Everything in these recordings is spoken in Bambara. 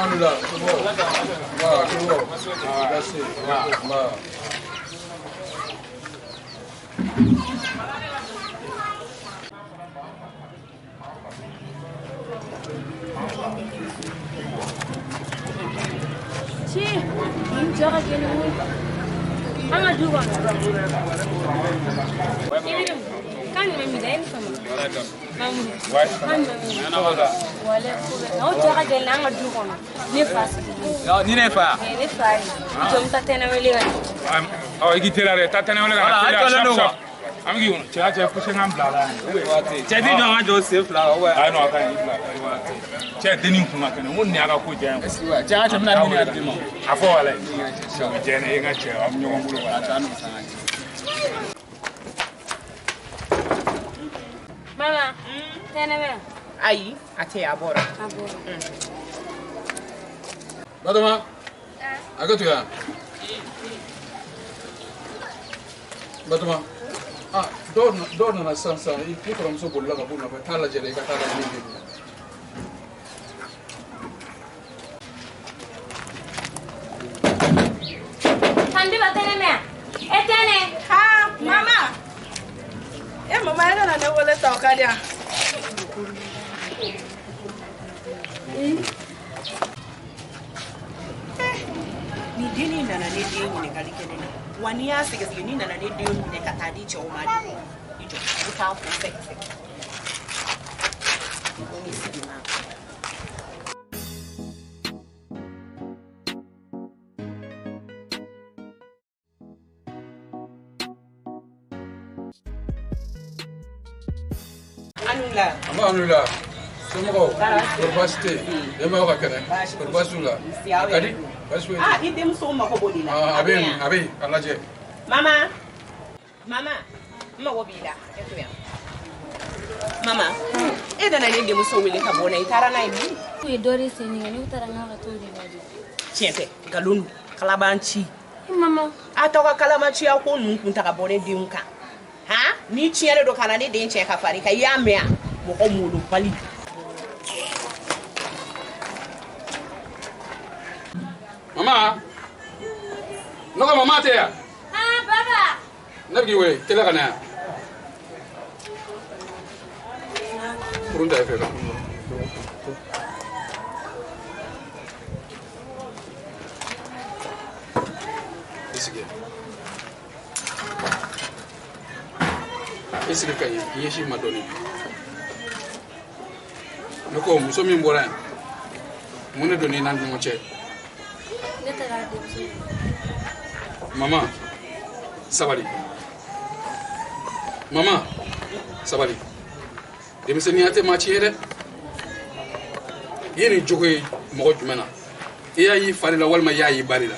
Alhamdulillah. Si, enjoy again. Anga duwa. Kan mami daim sama. Mamu. Kan mami. Ana wala. Wala ko. No jaga de anga duwa. Ne fas. Ya, ni ne fa. Ne fa. Jom ta tena weli ga. Oh, igi terare, ta tena wala ga. Am gi un, cha cha kushe ngam blala. Cha di no ma do safe la. Ai no kan ibla. Cha dinin kuma kan mun ne aga ko jam. Cha cha mna ni ari mo. Afo wala. So je ne nga cha am nyo ngulu wala ta no sana. Mama, tena me. Ai, ate abora. Abora. Badama. Agatu ya. Badama. Ah, dorna na sansa. Iko from so bolla ka bunna ba tala jere ka tala ni. Tandi batene me. Etene. Ha, mama. Mama ina na ne wole ta okadia. Ni dini na ne dini ne kali kenene. Wani ya sige ni na ne dini ne katadi che o mali. Ijo, uta ko fek. Ni sige na. Alhamdulillah. Somo university. Dema ka kana. University. Kadi. Baswe. Ah, idem so ma ko bodila. Ah, abi alaje. Mama. Ma wo bila. Etuya. Mama. Eda na ne dem so wele ka bona itara na ibi. Ku dori seni ni utara nga ka to di baji. Tiente, Galun Kalabantie. Mama. Atoka Kalabantie ko nun kunta ka bona di unka. Ha? Ni tiere do kana ne de nche ka fari ka ya me a mo ko mu do pali. Mama. Noka mama te ya. Ah, baba. Nabgi we kela kana. Kurunda efe ka. Isige kay yeshi madoni. Noko muso min bora. Mune doni nan mo che. Mama, sabali. Mama, sabali. Demiseni ate ma chere. Yeni jogoy mo jumena. Iya yi farila walma yayi barila.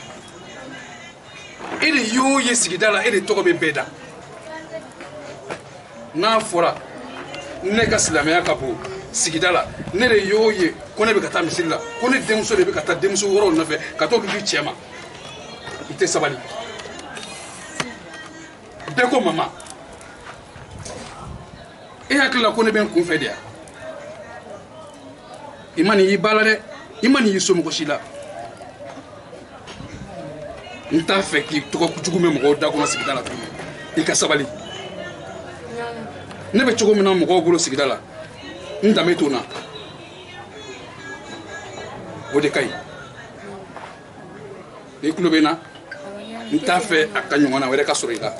Ili yo yesigidala ili toko be beda. Na fora ne ka silamaya ka bo sigidala ne le yoye ko ne be kata misilla ko ne demso de be kata demso woro na fe ka to bi chema ite sabali de ko mama e hakila ko ne ben kun fe dia imani yi balade imani yi somo ko shila nta fe ki to ko kujugu me mo da ko sigidala to e ka sabali ne be chogo mina mo ko bolo sigidala ndame tona ode kai e kulo bena nta fe akanyo na were ka sorida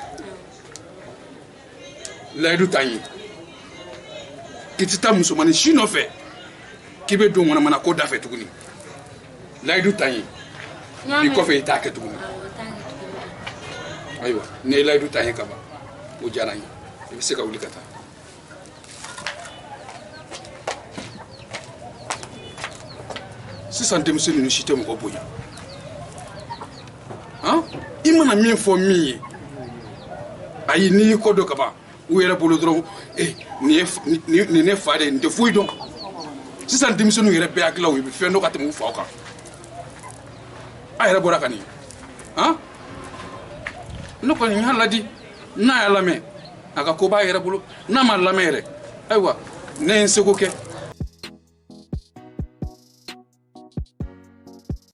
la edu tanyi kitita musumani shino fe kibe do ngona mana ko da fe tuguni la edu tanyi ni ko fe ita ke tuguni aywa ne la edu tanyi kaba o jarani e se ka wulikata si santé monsieur nous chité mo ko boya hein imana min fo mi ayi ni ko do kaba o yere bolo dro ni ne faade nte fuy don si santé monsieur nous yere be akla o be fe no ka te mo fa o ka ayere bora kani hein no ko ni hala di na ya lame aka ko ba yere bolo na ma lame re aywa ne nsego ke